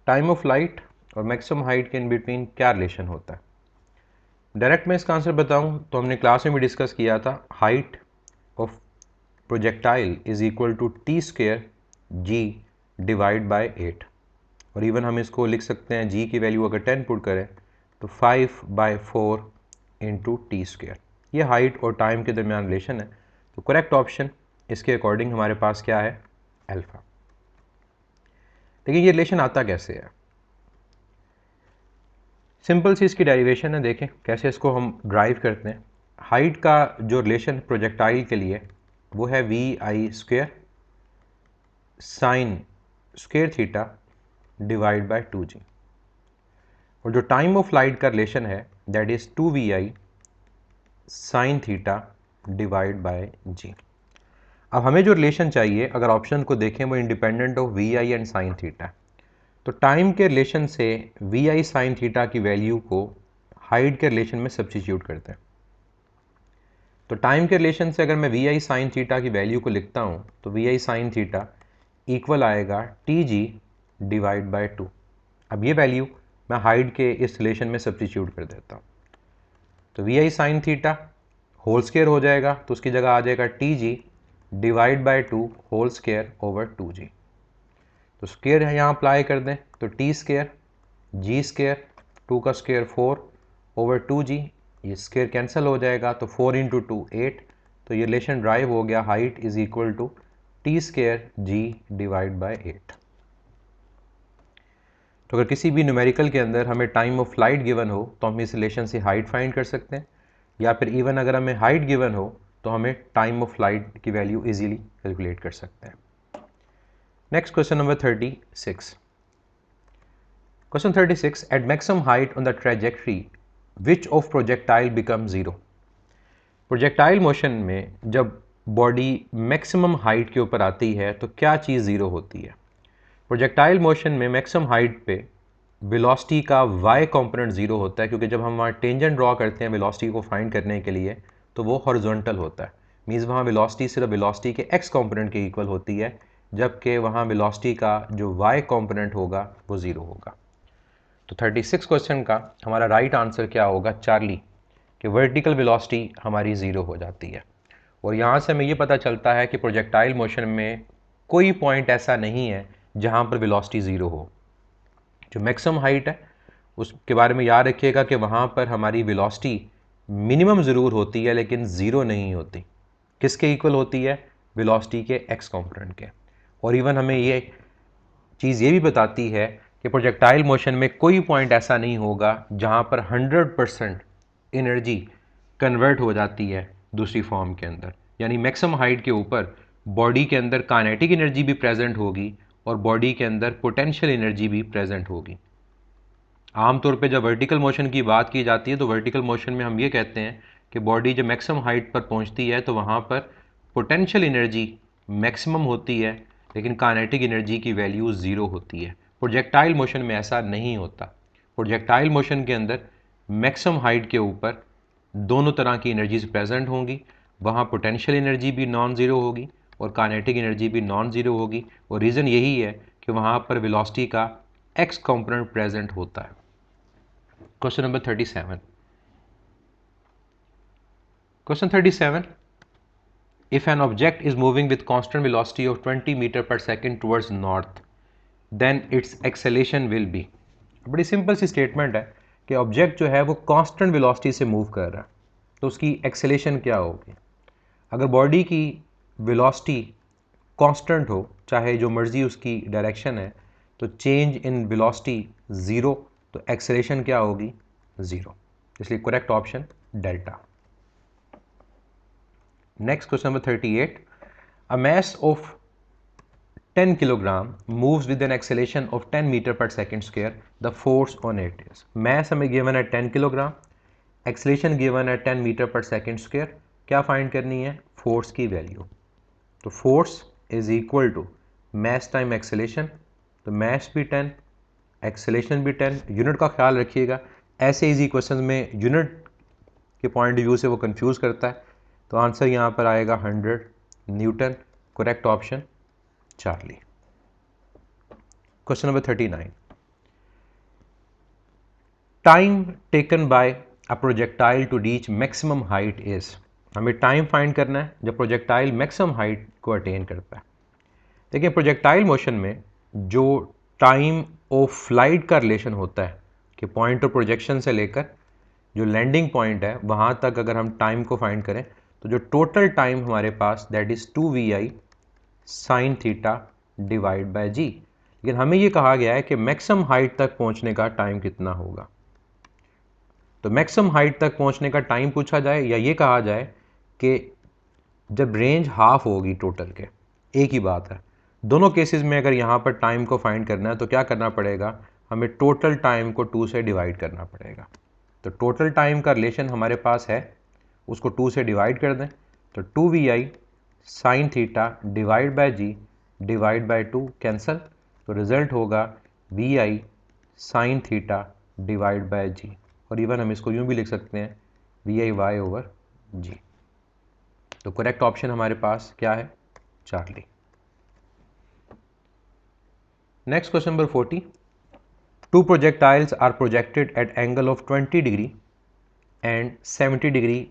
Time of light और मैक्सिमम हाइट के इन बिटवीन क्या रिलेशन होता है। डायरेक्ट मैं इसका आंसर बताऊं तो हमने क्लास में भी डिस्कस किया था, height of projectile is equal to T square G divide by 8, और इवन हम इसको लिख सकते हैं जी की वैल्यू अगर 10 पुट करें तो 5/4 इंटू टी स्क्वेयर। ये हाइट और टाइम के दरमियान रिलेशन है, तो करेक्ट ऑप्शन इसके अकॉर्डिंग हमारे पास क्या है, अल्फा। देखिए ये रिलेशन आता कैसे है, सिंपल सी इसकी डेरिवेशन है, देखें कैसे इसको हम ड्राइव करते हैं। हाइट का जो रिलेशन प्रोजेक्टाइल के लिए वो है vi square sine square theta divide by 2g, और जो टाइम ऑफ लाइट का रिलेशन है that is 2vi sine theta divide by g. अब हमें जो रिलेशन चाहिए, अगर ऑप्शन को देखें, वो independent of vi and sine theta, तो टाइम के रिलेशन से vi साइन थीटा की वैल्यू को हाइट के रिलेशन में सब्स्टिट्यूट करते हैं। तो टाइम के रिलेशन से अगर मैं vi साइन थीटा की वैल्यू को लिखता हूँ तो vi साइन थीटा इक्वल आएगा tg डिवाइड बाय 2। अब ये वैल्यू मैं हाइट के इस रिलेशन में सब्स्टिट्यूट कर देता हूँ, तो vi sine theta whole square हो जाएगा, तो उसकी जगह आ जाएगा tg divide by 2 whole square over 2g। तो स्क्वायर यहाँ अप्लाई कर दें तो टी स्क्वायर जी स्क्वायर 2 का स्क्वायर 4 ओवर 2g, ये स्क्वायर कैंसिल हो जाएगा, तो 4 इंटू 2 8, तो ये रिलेशन ड्राइव हो गया height is equal to T square G divide by 8। तो अगर किसी भी न्यूमेरिकल के अंदर हमें टाइम ऑफ फ्लाइट गिवन हो तो हम इस रिलेशन से हाइट फाइंड कर सकते हैं, या फिर इवन अगर हमें हाइट गिवन हो तो हमें टाइम ऑफ फ्लाइट की वैल्यू इजीली कैलकुलेट कर सकते हैं। Next question number 36। Question 36. At maximum height on the trajectory, which of projectile becomes zero? Projectile motion में जब बॉडी मैक्सिमम हाइट के ऊपर आती है तो क्या चीज़ ज़ीरो होती है। प्रोजेक्टाइल मोशन में मैक्सिमम हाइट पे वेलोसिटी का y कंपोनेंट ज़ीरो होता है, क्योंकि जब हम वहाँ टेंजेंट ड्रॉ करते हैं वेलोसिटी को फाइंड करने के लिए तो वो हॉरिजॉन्टल होता है, मीन्स वहाँ वेलोसिटी सिर्फ वेलोसिटी के x कंपोनेंट के इक्वल होती है, जबकि वहाँ वेलोसिटी का जो y कंपोनेंट होगा वो ज़ीरो होगा। तो 36 क्वेश्चन का हमारा राइट आंसर क्या होगा, चार्ली, कि वर्टिकल वेलोसिटी हमारी ज़ीरो हो जाती है। और यहाँ से हमें ये पता चलता है कि प्रोजेक्टाइल मोशन में कोई पॉइंट ऐसा नहीं है जहाँ पर वेलोसिटी ज़ीरो हो। जो मैक्सिमम हाइट है उसके बारे में याद रखिएगा कि वहाँ पर हमारी वेलोसिटी मिनिमम ज़रूर होती है लेकिन ज़ीरो नहीं होती। किसके इक्वल होती है, वेलोसिटी के एक्स कॉम्पोनेंट के। और इवन हमें ये चीज़ ये भी बताती है कि प्रोजेक्टाइल मोशन में कोई पॉइंट ऐसा नहीं होगा जहाँ पर 100% एनर्जी कन्वर्ट हो जाती है दूसरी फॉर्म के अंदर, यानी मैक्सिमम हाइट के ऊपर बॉडी के अंदर काइनेटिक एनर्जी भी प्रेजेंट होगी और बॉडी के अंदर पोटेंशियल एनर्जी भी प्रेजेंट होगी। आमतौर पे जब वर्टिकल मोशन की बात की जाती है तो वर्टिकल मोशन में हम ये कहते हैं कि बॉडी जब मैक्सिमम हाइट पर पहुंचती है तो वहाँ पर पोटेंशियल एनर्जी मैक्सिमम होती है लेकिन काइनेटिक एनर्जी की वैल्यू ज़ीरो होती है। प्रोजेक्टाइल मोशन में ऐसा नहीं होता। प्रोजेक्टाइल मोशन के अंदर मैक्सिमम हाइट के ऊपर दोनों तरह की एनर्जीज प्रेजेंट होंगी, वहाँ पोटेंशियल एनर्जी भी नॉन ज़ीरो होगी और काइनेटिक एनर्जी भी नॉन ज़ीरो होगी, और रीज़न यही है कि वहाँ पर वेलोसिटी का एक्स कंपोनेंट प्रेजेंट होता है। Question number 37। Question 37, if an object is moving with constant velocity of 20 meter per second towards north then its acceleration will be। बड़ी सिंपल सी स्टेटमेंट है कि ऑब्जेक्ट जो है वो कांस्टेंट वेलोसिटी से मूव कर रहा है तो उसकी एक्सेलेरेशन क्या होगी। अगर बॉडी की वेलोसिटी कांस्टेंट हो, चाहे जो मर्जी उसकी डायरेक्शन है, तो चेंज इन वेलोसिटी ज़ीरो, तो एक्सेलेरेशन क्या होगी, ज़ीरो। इसलिए correct option delta. Next question number 38। A mass of 10 kilogram moves with an acceleration of 10 meter per second square. The force on it is। mass हमें given है 10 kilogram, acceleration given है 10 metre पर second square. क्या find करनी है, force की value. तो force is equal to mass time acceleration, तो mass भी 10, acceleration भी 10। यूनिट का ख्याल रखिएगा, ऐसे इजी क्वेश्चन में यूनिट के पॉइंट ऑफ व्यू से वो कंफ्यूज करता है, तो आंसर यहाँ पर आएगा 100 newton. Correct option Charlie. Question number 39, time taken by a projectile to reach maximum height is. हमें टाइम फाइंड करना है जब प्रोजेक्टाइल मैक्सिमम हाइट को अटेन करता है। देखिए प्रोजेक्टाइल मोशन में जो टाइम ऑफ फ्लाइट का रिलेशन होता है कि पॉइंट ऑफ प्रोजेक्शन से लेकर जो लैंडिंग पॉइंट है वहाँ तक अगर हम टाइम को फाइंड करें तो जो टोटल टाइम हमारे पास that is 2vi sine theta divide by g. लेकिन हमें ये कहा गया है कि मैक्सिमम हाइट तक पहुँचने का टाइम कितना होगा। तो मैक्सिमम हाइट तक पहुँचने का टाइम पूछा जाए या ये कहा जाए कि जब रेंज हाफ होगी टोटल के, एक ही बात है। दोनों केसेस में अगर यहाँ पर टाइम को फाइंड करना है तो क्या करना पड़ेगा, हमें टोटल टाइम को 2 से डिवाइड करना पड़ेगा। तो टोटल टाइम का रिलेशन हमारे पास है, उसको 2 से डिवाइड कर दें तो 2vi sine theta divide by g divide by 2 cancel, तो रिजल्ट होगा vi sine theta divide by g. और इवन हम इसको यूँ भी लिख सकते हैं vi ओवर जी। तो करेक्ट ऑप्शन हमारे पास क्या है, Charlie. Next question number 40, two projectiles are projected at angle of 20 degree and 70 degree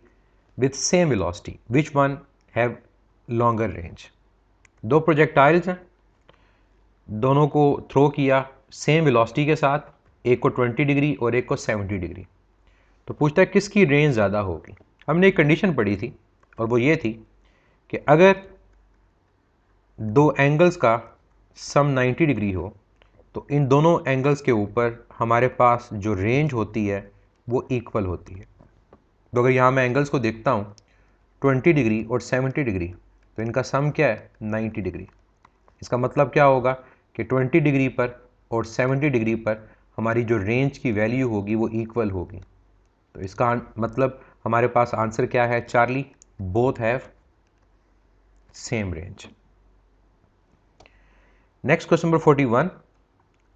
with same velocity, which one have longer range. दो प्रोजेक्टाइल्स हैं, दोनों को थ्रो किया सेम वेलोसिटी के साथ, एक को 20 डिग्री और एक को 70 डिग्री। तो पूछता है किसकी रेंज ज़्यादा होगी। हमने एक कंडीशन पढ़ी थी और वो ये थी कि अगर दो एंगल्स का सम 90 डिग्री हो तो इन दोनों एंगल्स के ऊपर हमारे पास जो रेंज होती है वो इक्वल होती है। तो अगर यहाँ मैं एंगल्स को देखता हूँ 20 डिग्री और 70 डिग्री, तो इनका सम क्या है 90 डिग्री। इसका मतलब क्या होगा कि 20 डिग्री पर और 70 डिग्री पर हमारी जो रेंज की वैल्यू होगी वो इक्वल होगी। तो इसका मतलब हमारे पास आंसर क्या है, Charlie, both have same range. Next question number 41,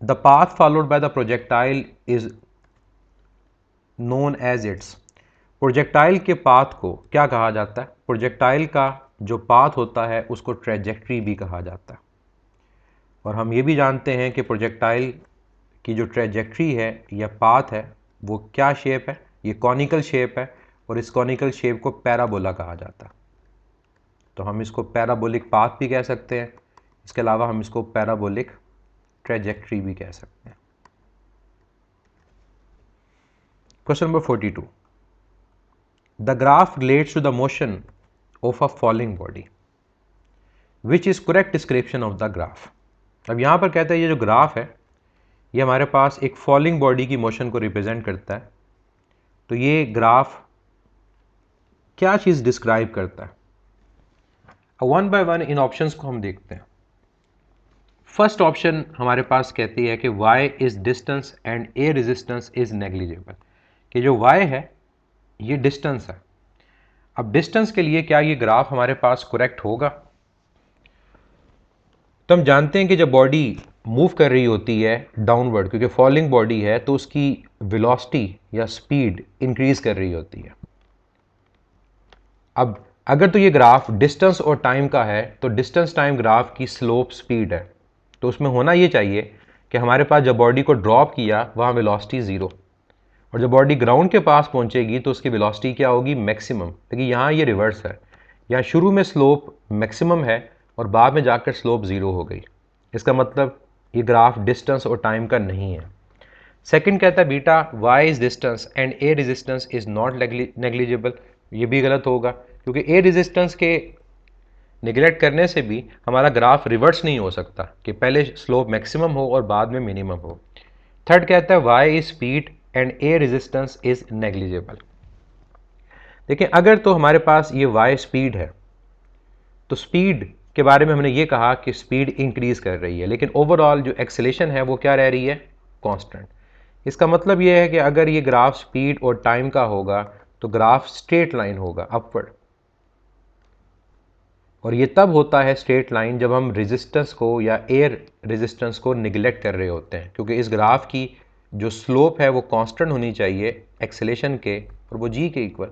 the path followed by the projectile is known as its. Projectile के पाथ को क्या कहा जाता है, प्रोजेक्टाइल का जो पाथ होता है उसको ट्रेजेक्ट्री भी कहा जाता है। और हम ये भी जानते हैं कि प्रोजेक्टाइल की जो ट्रेजेक्ट्री है या पाथ है वो क्या शेप है, ये कॉनिकल शेप है और इस कॉनिकल शेप को पैराबोला कहा जाता है। तो हम इसको पैराबोलिक पाथ भी कह सकते हैं, इसके अलावा हम इसको पैराबोलिक ट्रेजेक्ट्री भी कह सकते हैं। Question number 42, the graph relates to the motion of a falling body, which is correct description of the graph. अब यहां पर कहते हैं ये जो ग्राफ है ये हमारे पास एक फॉलिंग बॉडी की मोशन को रिप्रेजेंट करता है। तो ये ग्राफ क्या चीज डिस्क्राइब करता है, one by one in options को हम देखते हैं। फर्स्ट ऑप्शन हमारे पास कहती है कि y is distance and a resistance is negligible, कि जो y है ये डिस्टेंस है। अब डिस्टेंस के लिए क्या ये ग्राफ हमारे पास करेक्ट होगा, तो हम जानते हैं कि जब बॉडी मूव कर रही होती है डाउनवर्ड, क्योंकि फॉलिंग बॉडी है तो उसकी वेलोसिटी या स्पीड इंक्रीज कर रही होती है। अब अगर तो ये ग्राफ डिस्टेंस और टाइम का है तो डिस्टेंस टाइम ग्राफ की स्लोप स्पीड है, तो उसमें होना ये चाहिए कि हमारे पास जब बॉडी को ड्रॉप किया वहाँ वेलोसिटी ज़ीरो, और जब बॉडी ग्राउंड के पास पहुँचेगी तो उसकी वेलोसिटी क्या होगी, मैक्सिमम। लेकिन यहाँ ये रिवर्स है, यहाँ शुरू में स्लोप मैक्सिमम है और बाद में जाकर स्लोप ज़ीरो हो गई। इसका मतलब ये ग्राफ डिस्टेंस और टाइम का नहीं है। सेकंड कहता है beta y is distance and a resistance is not negligible, ये भी गलत होगा क्योंकि a रेजिस्टेंस के निगलेक्ट करने से भी हमारा ग्राफ रिवर्स नहीं हो सकता कि पहले स्लोप मैक्सिमम हो और बाद में मिनिमम हो। थर्ड कहता है y is speed and a resistance is negligible. देखिए अगर तो हमारे पास ये y स्पीड है तो स्पीड के बारे में हमने ये कहा कि स्पीड इंक्रीज कर रही है, लेकिन ओवरऑल जो एक्सेलेरेशन है वो क्या रह रही है, कांस्टेंट। इसका मतलब ये है कि अगर ये ग्राफ स्पीड और टाइम का होगा तो ग्राफ स्ट्रेट लाइन होगा अपवर्ड, और ये तब होता है स्ट्रेट लाइन जब हम रेजिस्टेंस को या एयर रेजिस्टेंस को निगलेक्ट कर रहे होते हैं, क्योंकि इस ग्राफ की जो स्लोप है वो कांस्टेंट होनी चाहिए एक्सेलेरेशन के और वो जी के इक्वल।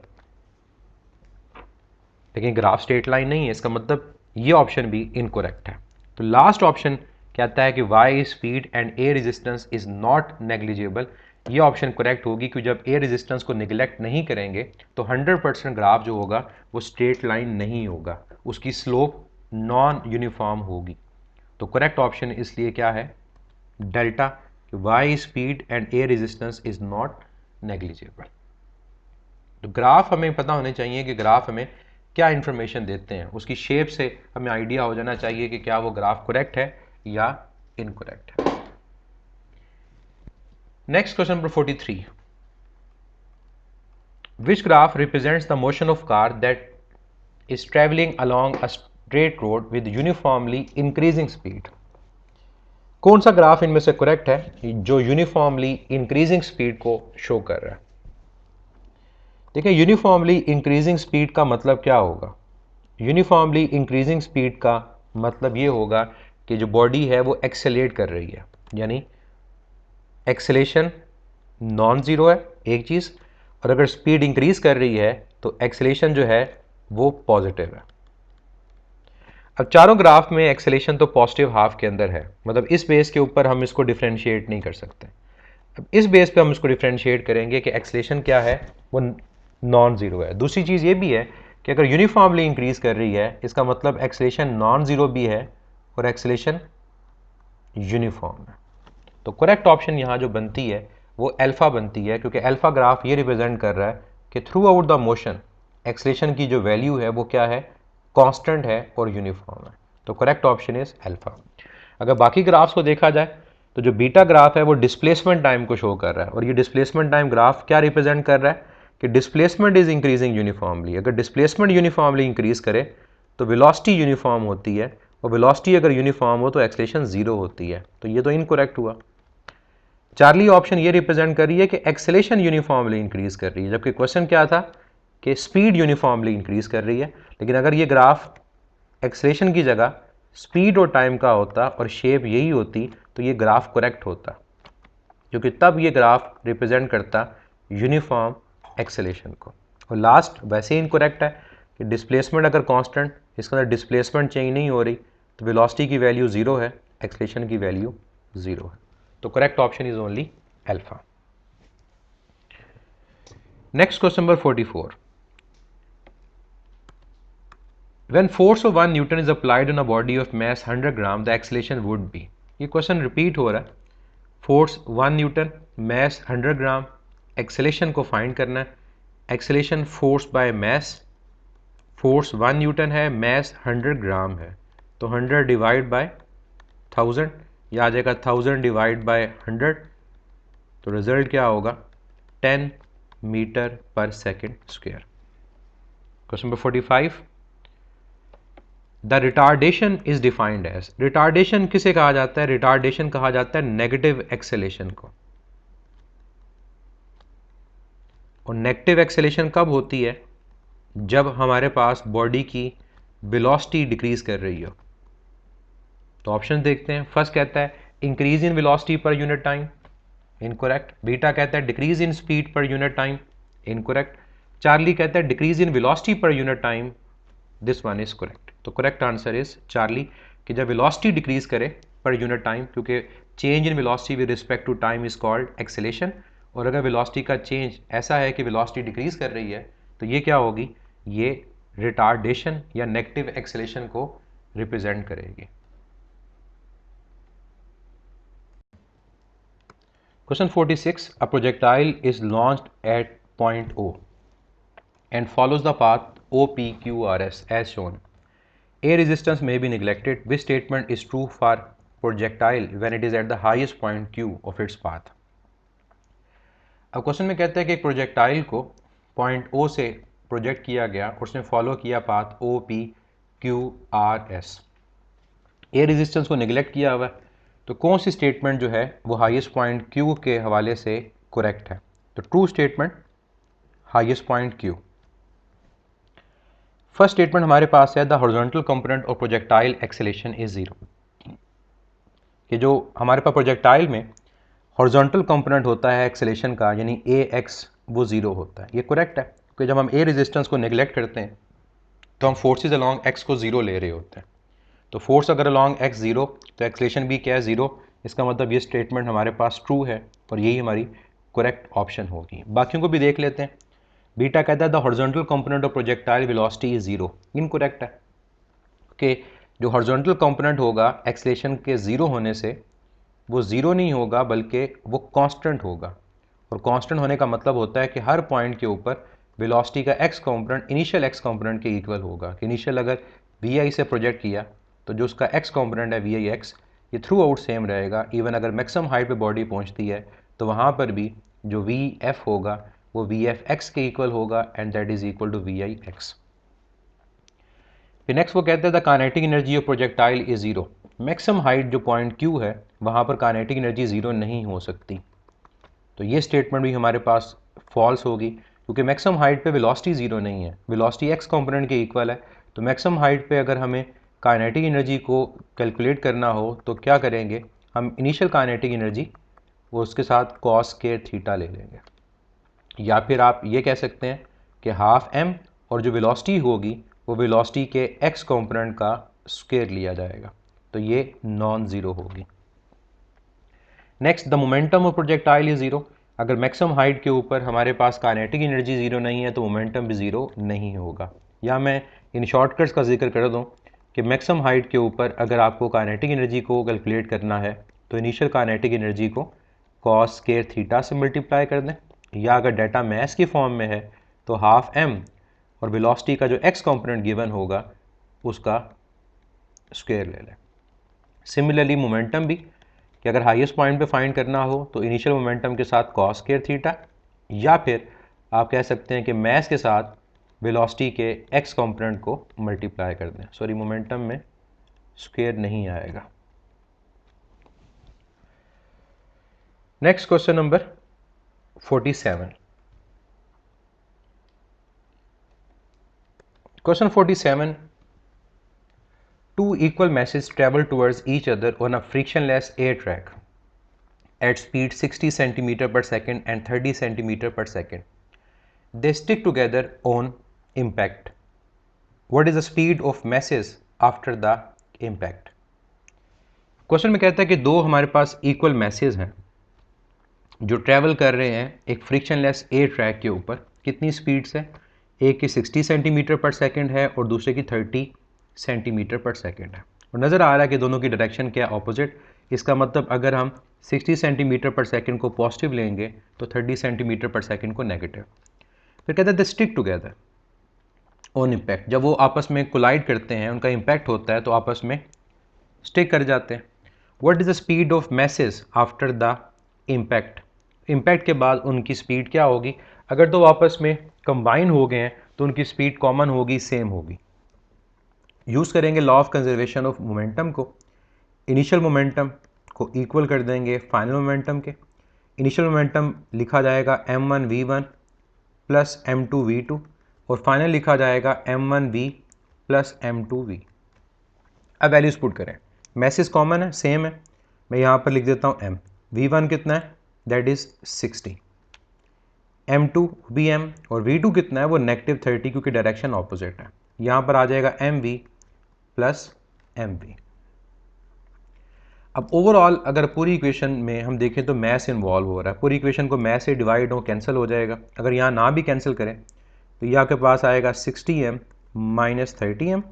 लेकिन ग्राफ स्ट्रेट लाइन नहीं है, इसका मतलब ये ऑप्शन भी इनकरेक्ट है। तो लास्ट ऑप्शन कहता है कि y speed and a resistance is not negligible, ये ऑप्शन करेक्ट होगी, क्योंकि जब ए रेजिस्टेंस को निगलेक्ट नहीं करेंगे तो 100% ग्राफ जो होगा वो स्ट्रेट लाइन नहीं होगा, उसकी स्लोप नॉन यूनिफॉर्म होगी। तो करेक्ट ऑप्शन इसलिए क्या है, delta, y speed and a resistance is not negligible. तो ग्राफ हमें पता होने चाहिए कि ग्राफ हमें क्या इंफॉर्मेशन देते हैं, उसकी शेप से हमें आइडिया हो जाना चाहिए कि क्या वो ग्राफ करेक्ट है या इनकरेक्ट है। Next question number 43, which graph represents the motion of car that is travelling along a straight road with uniformly increasing speed. कौन सा ग्राफ इनमें से करेक्ट है जो यूनिफॉर्मली इंक्रीजिंग स्पीड को शो कर रहा है। देखिए, यूनिफॉर्मली इंक्रीजिंग स्पीड का मतलब क्या होगा, यूनिफॉर्मली इंक्रीजिंग स्पीड का मतलब ये होगा कि जो बॉडी है वो एक्सेलेरेट कर रही है, यानी एक्सेलेरेशन नॉन ज़ीरो है एक चीज़, और अगर स्पीड इंक्रीज कर रही है तो एक्सेलेरेशन जो है वो पॉजिटिव है। अब चारों ग्राफ में एक्सेलेरेशन तो पॉजिटिव हाफ के अंदर है, मतलब इस बेस के ऊपर हम इसको डिफ्रेंशिएट नहीं कर सकते। अब इस बेस पे हम इसको डिफ्रेंशिएट करेंगे कि एक्सेलेरेशन क्या है, वो नॉन ज़ीरो है। दूसरी चीज़ ये भी है कि अगर यूनिफॉर्मली इंक्रीज कर रही है इसका मतलब एक्सेलेरेशन नॉन ज़ीरो भी है और एक्सेलेरेशन यूनिफॉर्म है। तो करेक्ट ऑप्शन यहाँ जो बनती है वो अल्फा बनती है, क्योंकि अल्फा ग्राफ ये रिप्रेजेंट कर रहा है कि through out the motion acceleration की जो वैल्यू है वो क्या है, कांस्टेंट है और यूनिफॉर्म है। तो करेक्ट ऑप्शन इज अल्फा। अगर बाकी ग्राफ्स को देखा जाए तो जो बीटा ग्राफ है वो डिस्प्लेसमेंट टाइम को शो कर रहा है, और ये डिस्प्लेसमेंट टाइम ग्राफ क्या रिप्रेजेंट कर रहा है कि डिस्प्लेसमेंट इज इंक्रीजिंग यूनिफॉर्मली। अगर डिस्प्लेसमेंट यूनिफॉर्मली इंक्रीज करे तो वेलोसिटी यूनिफॉर्म होती है, और वेलोसिटी अगर यूनिफॉर्म हो तो एक्सेलेरेशन जीरो होती है। तो ये तो इनकरेक्ट हुआ। चार्ली ऑप्शन ये रिप्रेजेंट कर रही है कि एक्सेलेरेशन यूनिफॉर्मली इंक्रीज कर रही है, जबकि क्वेश्चन क्या था कि स्पीड यूनिफॉर्मली इंक्रीज कर रही है। लेकिन अगर ये ग्राफ एक्सेलेरेशन की जगह स्पीड और टाइम का होता और शेप यही होती तो ये ग्राफ करेक्ट होता, क्योंकि तब ये ग्राफ रिप्रेजेंट करता यूनिफॉर्म एक्सेलेरेशन को। और लास्ट वैसे ही इनकरेक्ट है कि डिस्प्लेसमेंट अगर कांस्टेंट, इसके अंदर डिस्प्लेसमेंट चेंज नहीं हो रही, तो वेलोसिटी की वैल्यू जीरो है, एक्सेलेरेशन की वैल्यू जीरो है। तो correct option is only alpha. Next question number 44, when force of 1 Newton is applied on a body of mass 100 gram, the acceleration would be। ये क्वेश्चन रिपीट हो रहा है, force 1 Newton, mess 100 ग्राम, acceleration को find करना है। Acceleration force by mass, force 1 Newton है, mess 100 ग्राम है, तो 100 डिवाइड बाय 1000, यह आ जाएगा 1000 डिवाइड बाय 100, तो रिजल्ट क्या होगा 10 मीटर पर second square. Question number 45, the retardation is defined as. Retardation किसे कहा जाता है, रिटार्डेशन कहा जाता है नेगेटिव एक्सेलेरेशन को। और नेगेटिव एक्सेलेरेशन कब होती है, जब हमारे पास बॉडी की वेलोसिटी डिक्रीज कर रही हो। तो ऑप्शन देखते हैं। फर्स्ट कहता है increase in velocity per unit time, incorrect. Beta कहता है decrease in speed per unit time, incorrect. Charlie कहता है decrease in velocity per unit time, this one is correct. तो करेक्ट आंसर इज चार्ली, कि जब velocity decrease करे per unit time, क्योंकि change in velocity with respect to time is called acceleration, और अगर velocity का चेंज ऐसा है कि वेलोसिटी डिक्रीज कर रही है तो ये क्या होगी, ये रिटार्डेशन या नेगेटिव एक्सेलेरेशन को रिप्रेजेंट करेगी। Question 46, a projectile is launched at point O and follows the path OPQRS as shown. A resistance may be neglected. Which statement is true for projectile when it is at the highest point Q of its path? अब question में कहता है कि एक projectile को point O से project किया गया, उसने फॉलो किया पाथ OPQRS। ए रेजिस्टेंस को निगलेक्ट किया हुआ है, तो कौन सी स्टेटमेंट जो है वो हाईएस्ट पॉइंट Q के हवाले से करेक्ट है। तो true statement highest point Q। First statement हमारे पास है the horizontal component of projectile acceleration is zero, कि जो हमारे पास प्रोजेक्टाइल में हॉरिजॉन्टल कंपोनेंट होता है एक्सेलेरेशन का, यानी AX, वो जीरो होता है। ये करेक्ट है, क्योंकि जब हम ए रेजिस्टेंस को नेगलेक्ट करते हैं तो हम फोर्सेज अलॉन्ग एक्स को ज़ीरो ले रहे होते हैं। तो फोर्स अगर अलॉन्ग एक्स ज़ीरो तो एक्सलेशन भी क्या है, ज़ीरो। इसका मतलब ये स्टेटमेंट हमारे पास ट्रू है और यही हमारी करेक्ट ऑप्शन होगी। बाकियों को भी देख लेते हैं। बीटा कहता है the horizontal component of projectile velocity is zero, incorrect है कि जो हॉरिजॉन्टल कंपोनेंट होगा एक्सलेशन के ज़ीरो होने से वो ज़ीरो नहीं होगा बल्कि वो कांस्टेंट होगा। और कांस्टेंट होने का मतलब होता है कि हर पॉइंट के ऊपर वेलोसिटी का x component initial x component के इक्वल होगा। कि इनिशियल अगर वी आई से प्रोजेक्ट किया तो जो उसका एक्स कंपोनेंट है वी आई एक्स, ये थ्रू आउट सेम रहेगा। इवन अगर मैक्सिमम हाइट पे बॉडी पहुंचती है तो वहाँ पर भी जो वी एफ होगा वो वी एफ एक्स के इक्वल होगा and that is equal to V I X. फिर नेक्स्ट वो कहते हैं the kinetic energy of projectile is zero. Maximum height जो पॉइंट क्यू है वहाँ पर काइनेटिक एनर्जी ज़ीरो नहीं हो सकती। तो ये स्टेटमेंट भी हमारे पास फॉल्स होगी क्योंकि मैक्सिमम हाइट पे वेलोसिटी ज़ीरो नहीं है, वेलोसिटी एक्स कंपोनेंट के इक्वल है। तो मैक्सिमम हाइट पे अगर हमें काइनेटिक एनर्जी को कैलकुलेट करना हो तो क्या करेंगे, हम इनिशियल काइनेटिक एनर्जी वो उसके साथ कॉस स्क्वायर थीटा ले लेंगे। या फिर आप ये कह सकते हैं कि हाफ एम और जो वेलोसिटी होगी वो वेलोसिटी के एक्स कंपोनेंट का स्क्वायर लिया जाएगा, तो ये नॉन ज़ीरो होगी। Next the momentum of projectile is zero. अगर मैक्सिमम हाइट के ऊपर हमारे पास काइनेटिक एनर्जी ज़ीरो नहीं है तो मोमेंटम भी ज़ीरो नहीं होगा। या मैं इन शॉर्टकट्स का जिक्र कर दूं कि मैक्सिमम हाइट के ऊपर अगर आपको काइनेटिक एनर्जी को कैलकुलेट करना है तो इनिशियल काइनेटिक एनर्जी को कॉस स्क्वायर थीटा से मल्टीप्लाई कर दें। या अगर डाटा मैस की फॉर्म में है तो हाफ एम और वेलोसिटी का जो एक्स कंपोनेंट गिवन होगा उसका स्क्वायर ले लें। सिमिलरली मोमेंटम भी कि अगर हाईएस्ट पॉइंट पे फाइंड करना हो तो इनिशियल मोमेंटम के साथ कॉस स्क्वायर थीटा, या फिर आप कह सकते हैं कि मैस के साथ वेलोसिटी के एक्स कंपोनेंट को मल्टीप्लाई कर दें। सॉरी, मोमेंटम में स्क्वायर नहीं आएगा। Next question number 47। Question 47, two equal masses travel towards each other on a frictionless air track at speed 60 centimeter per second and 30 centimeter per second. They stick together on impact. What is the speed of masses after the impact? Question में कहता है कि दो हमारे पास equal message हैं जो travel कर रहे हैं एक फ्रिक्शनलेस एयर ट्रैक के ऊपर। कितनी स्पीड से? एक की 60 सेंटीमीटर पर सेकंड है और दूसरे की 30 सेंटीमीटर पर सेकंड है। और नज़र आ रहा है कि दोनों की डायरेक्शन क्या ऑपोजिट। इसका मतलब अगर हम 60 सेंटीमीटर पर सेकंड को पॉजिटिव लेंगे तो 30 सेंटीमीटर पर सेकंड को नेगेटिव। फिर कहते हैं the stick together on impact. जब वो आपस में कोलाइड करते हैं, उनका इम्पैक्ट होता है तो आपस में स्टिक कर जाते हैं। What is the speed of message after the impact? Impact के बाद उनकी स्पीड क्या होगी? अगर तो आपस में कंबाइन हो गए हैं तो उनकी स्पीड कॉमन होगी, सेम होगी। यूज़ करेंगे law of conservation of momentum को। इनिशियल मोमेंटम को इक्वल कर देंगे फाइनल मोमेंटम के। इनिशियल मोमेंटम लिखा जाएगा m1 v1 plus m2 v2 और फाइनल लिखा जाएगा m1 v plus m2 v। अब वैल्यूज पुट करें, मैसेज कॉमन है, सेम है। मैं यहाँ पर लिख देता हूँ m। v1 कितना है? That is 60। m2 भी m और v2 कितना है? वो नेगेटिव 30 क्योंकि डायरेक्शन ऑपोजिट है। यहाँ पर आ जाएगा mv प्लस mv। अब ओवरऑल अगर पूरी इक्वेशन में हम देखें तो मैस इन्वॉल्व हो रहा है। पूरी इक्वेशन को मैस से डिवाइड हो कैंसिल हो जाएगा। अगर यहाँ ना भी कैंसिल करें तो ये आपके पास आएगा 60m माइनस 30m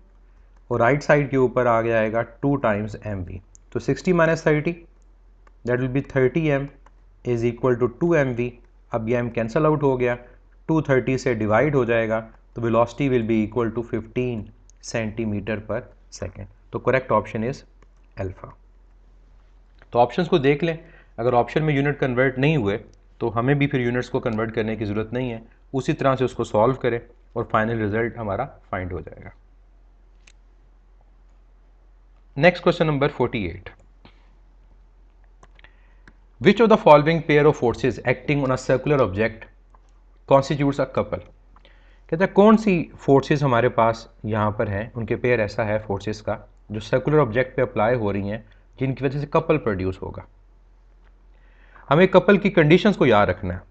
और राइट साइड के ऊपर आ गया आएगा 2 टाइम्स mv। तो 60 minus 30 that will be 30m is equal to 2mv। अब ये m कैंसिल आउट हो गया, 230 से डिवाइड हो जाएगा तो velocity will be equal to 15 centimetre per second. तो करेक्ट ऑप्शन इज अल्फा। तो ऑप्शंस को देख लें, अगर ऑप्शन में यूनिट कन्वर्ट नहीं हुए तो हमें भी फिर यूनिट्स को कन्वर्ट करने की ज़रूरत नहीं है। उसी तरह से उसको सॉल्व करें और फाइनल रिजल्ट हमारा फाइंड हो जाएगा। Next question number 48। Which of the following pair of forces acting on a circular object constitutes a couple? कहता है कौन सी फोर्सेज हमारे पास यहाँ पर हैं, उनके पेयर ऐसा है फोर्सेज का जो सर्कुलर ऑब्जेक्ट पे अप्लाई हो रही हैं जिनकी वजह से कपल प्रोड्यूस होगा। हमें कपल की कंडीशंस को याद रखना है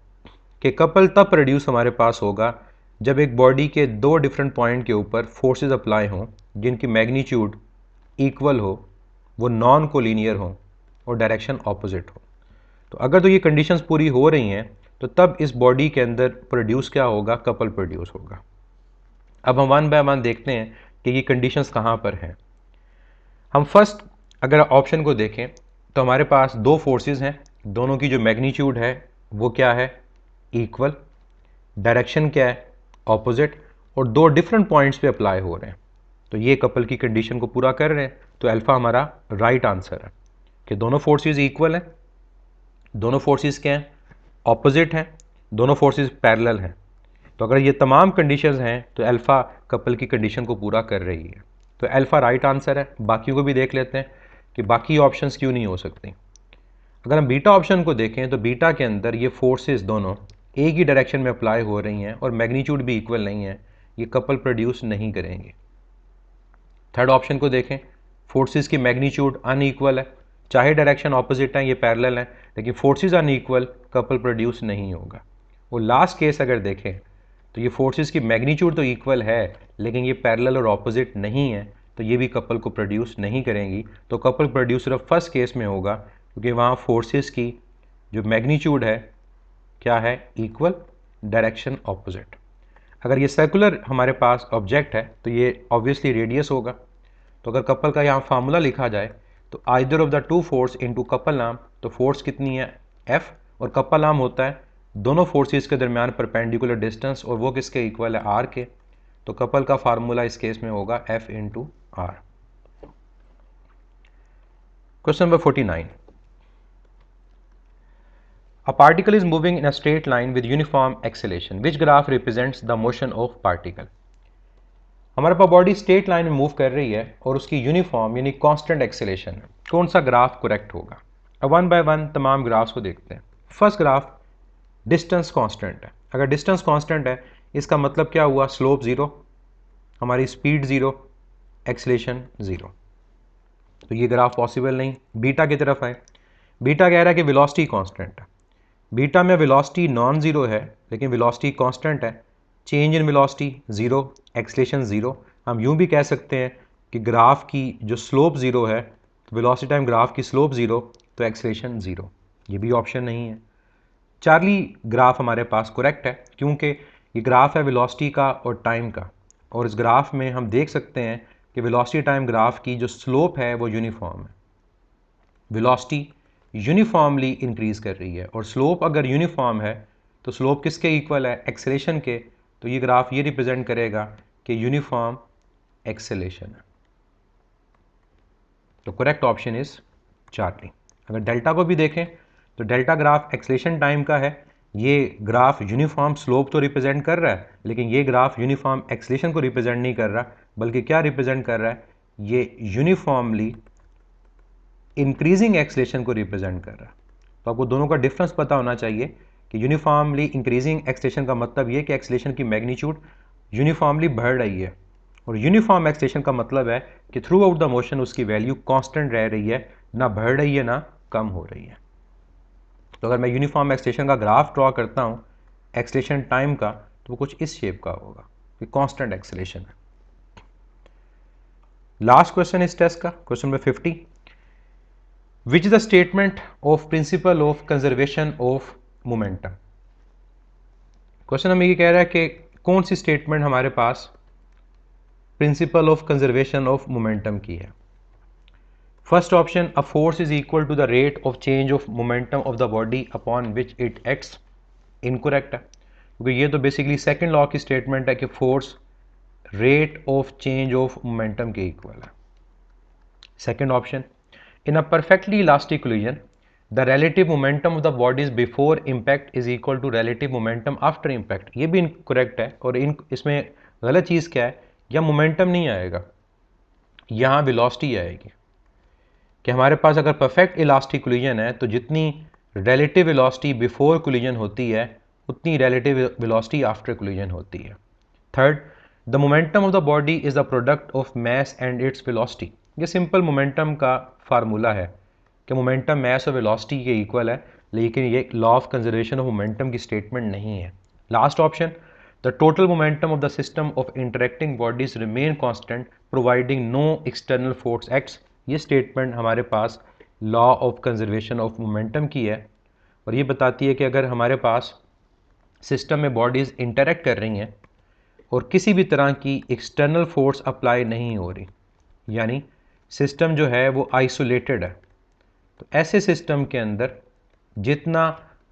कि कपल तब प्रोड्यूस हमारे पास होगा जब एक बॉडी के दो डिफरेंट पॉइंट के ऊपर फोर्सेस अप्लाई हों जिनकी मैग्नीट्यूड इक्वल हो, वो नॉन कोलिनियर हो और डायरेक्शन ऑपोजिट हो। तो अगर तो ये कंडीशंस पूरी हो रही हैं तो तब इस बॉडी के अंदर प्रोड्यूस क्या होगा, कपल प्रोड्यूस होगा। अब हम वन बाय वन देखते हैं कि ये कंडीशंस कहाँ पर हैं। हम फर्स्ट अगर ऑप्शन को देखें तो हमारे पास दो फोर्सेस हैं, दोनों की जो मैग्नीट्यूड है वो क्या है, इक्वल, डायरेक्शन क्या है, ऑपोजिट, और दो डिफरेंट पॉइंट्स पे अप्लाई हो रहे हैं। तो ये कपल की कंडीशन को पूरा कर रहे हैं। तो अल्फा हमारा राइट आंसर है कि दोनों फोर्सेस इक्वल हैं, दोनों फोर्सेस क्या हैं, ऑपोजिट हैं, दोनों फोर्सेस पैरेलल हैं। तो अगर ये तमाम कंडीशंस हैं तो अल्फा कपल की कंडीशन को पूरा कर रही है। तो अल्फा राइट आंसर है। बाकियों को भी देख लेते हैं कि बाकी ऑप्शंस क्यों नहीं हो सकती। अगर हम बीटा ऑप्शन को देखें तो बीटा के अंदर ये फोर्सेस दोनों एक ही डायरेक्शन में अप्लाई हो रही हैं और मैग्नीट्यूड भी इक्वल नहीं है, ये कपल प्रोड्यूस नहीं करेंगे। थर्ड ऑप्शन को देखें, फोर्सेस की मैग्नीट्यूड अनइक्वल है, चाहे डायरेक्शन ऑपोजिट है, ये पैरेलल है, लेकिन फोर्सेस अनइक्वल, कपल प्रोड्यूस नहीं होगा। और लास्ट केस अगर देखें तो ये फोर्सेस की मैग्नीट्यूड तो इक्वल है लेकिन ये पैरेलल और ऑपोजिट नहीं है, तो ये भी कपल को प्रोड्यूस नहीं करेंगी। तो कपल प्रोड्यूस सिर्फ फर्स्ट केस में होगा क्योंकि वहाँ फोर्सेस की जो मैग्नीट्यूड है क्या है, इक्वल, डायरेक्शन ऑपोजिट। अगर ये सर्कुलर हमारे पास ऑब्जेक्ट है तो ये ऑब्वियसली रेडियस होगा। तो अगर कपल का यहाँ फार्मूला लिखा जाए तो either of the two force into couple arm, तो फोर्स कितनी है, F, और कपल आर्म होता है दोनों फोर्सेस के दरमियान परपेंडिकुलर डिस्टेंस, और वो किसके इक्वल है, R के। तो कपल का फार्मूला इस केस में होगा F into R। Question number 49, A particle is moving in a straight line with uniform acceleration. Which graph represents the motion of particle? हमारे पास बॉडी स्ट्रेट लाइन में move कर रही है और उसकी यूनिफॉर्म यानी कांस्टेंट एक्सेलेरेशन है। कौन सा ग्राफ करेक्ट होगा? अब वन बाय वन तमाम ग्राफ्स को देखते हैं। फर्स्ट ग्राफ डिस्टेंस कांस्टेंट है। अगर डिस्टेंस कांस्टेंट है इसका मतलब क्या हुआ, स्लोप ज़ीरो, हमारी स्पीड ज़ीरो, एक्सेलेरेशन ज़ीरो। तो ये ग्राफ पॉसिबल नहीं। बीटा की तरफ आए, बीटा कह रहा है कि वेलोसिटी कांस्टेंट है। बीटा में वेलोसिटी नॉन ज़ीरो है लेकिन वेलोसिटी कांस्टेंट है, change in velocity zero, acceleration zero. हम यूँ भी कह सकते हैं कि ग्राफ की जो स्लोप ज़ीरो है, वेलोसिटी टाइम ग्राफ की स्लोप ज़ीरो, तो एक्सेलेरेशन ज़ीरो। ये भी ऑप्शन नहीं है। चार्ली ग्राफ हमारे पास करेक्ट है क्योंकि ये ग्राफ है वेलोसिटी का और टाइम का, और इस ग्राफ में हम देख सकते हैं कि वेलोसिटी टाइम ग्राफ की जो स्लोप है वो यूनिफॉर्म है। वेलोसिटी यूनिफॉर्मली इंक्रीज कर रही है और स्लोप अगर यूनिफॉर्म है तो स्लोप किसके इक्वल है, एक्सेलेरेशन के। तो ये ग्राफ ये रिप्रेजेंट करेगा कि यूनिफॉर्म एक्सेलेरेशन है। तो करेक्ट ऑप्शन इज चार्ली। अगर डेल्टा को भी देखें तो डेल्टा ग्राफ एक्सेलेरेशन टाइम का है, ये ग्राफ यूनिफॉर्म स्लोप तो रिप्रेजेंट कर रहा है लेकिन ये ग्राफ यूनिफॉर्म एक्सेलेरेशन को रिप्रेजेंट नहीं कर रहा, बल्कि क्या रिप्रेजेंट कर रहा है, ये यूनिफॉर्मली इंक्रीजिंग एक्सेलेरेशन को रिप्रेजेंट कर रहा है। तो आपको दोनों का डिफरेंस पता होना चाहिए कि यूनिफॉर्मली इंक्रीजिंग एक्सेलेरेशन का मतलब ये कि एक्सेलेरेशन की मैग्नीट्यूड यूनिफॉर्मली बढ़ रही है, और यूनिफॉर्म एक्सेलेरेशन का मतलब है कि थ्रू आउट द मोशन उसकी वैल्यू कांस्टेंट रह रही है, ना बढ़ रही है ना कम हो रही है। तो अगर मैं यूनिफॉर्म एक्सेलेरेशन का ग्राफ ड्रॉ करता हूँ एक्सेलेरेशन टाइम का, तो वो कुछ इस शेप का होगा कि कांस्टेंट एक्सेलेरेशन है। लास्ट क्वेश्चन इस टेस्ट का, question number 50, Which is the statement of principle of conservation of momentum? Question हमें ये कह रहा है कि कौन सी स्टेटमेंट हमारे पास principle of conservation of momentum की है। First option, a force is equal to the rate of change of momentum of the body upon which it acts. Incorrect है क्योंकि ये तो बेसिकली सेकेंड लॉ की स्टेटमेंट है कि force rate of change of momentum के equal है। Second option, in a perfectly elastic collision the relative momentum of the bodies before impact is equal to relative momentum after impact। ये भी incorrect है, और इसमें गलत चीज़ क्या है, यहाँ मोमेंटम नहीं आएगा, यहाँ वेलोसिटी आएगी। कि हमारे पास अगर परफेक्ट इलास्टिक कोलिजन है तो जितनी रिलेटिव वेलोसिटी बिफोर कोलिजन होती है उतनी रिलेटिव वेलोसिटी आफ्टर कोलिजन होती है। Third, the momentum of the body is the product of mass and its velocity. ये सिंपल मोमेंटम का फार्मूला है कि मोमेंटम मैस और वेलोसिटी के इक्वल है, लेकिन ये law of conservation of momentum की स्टेटमेंट नहीं है। Last option, the total momentum of the system of interacting bodies remain constant providing no external force acts. ये स्टेटमेंट हमारे पास law of conservation of momentum की है और ये बताती है कि अगर हमारे पास सिस्टम में बॉडीज़ इंटरेक्ट कर रही हैं और किसी भी तरह की एक्सटर्नल फोर्स अप्लाई नहीं हो रही, यानी सिस्टम जो है वो आइसोलेटेड है, तो ऐसे सिस्टम के अंदर जितना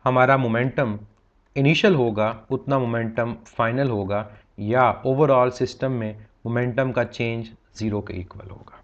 हमारा मोमेंटम इनिशियल होगा उतना मोमेंटम फाइनल होगा, या ओवरऑल सिस्टम में मोमेंटम का चेंज ज़ीरो के इक्वल होगा।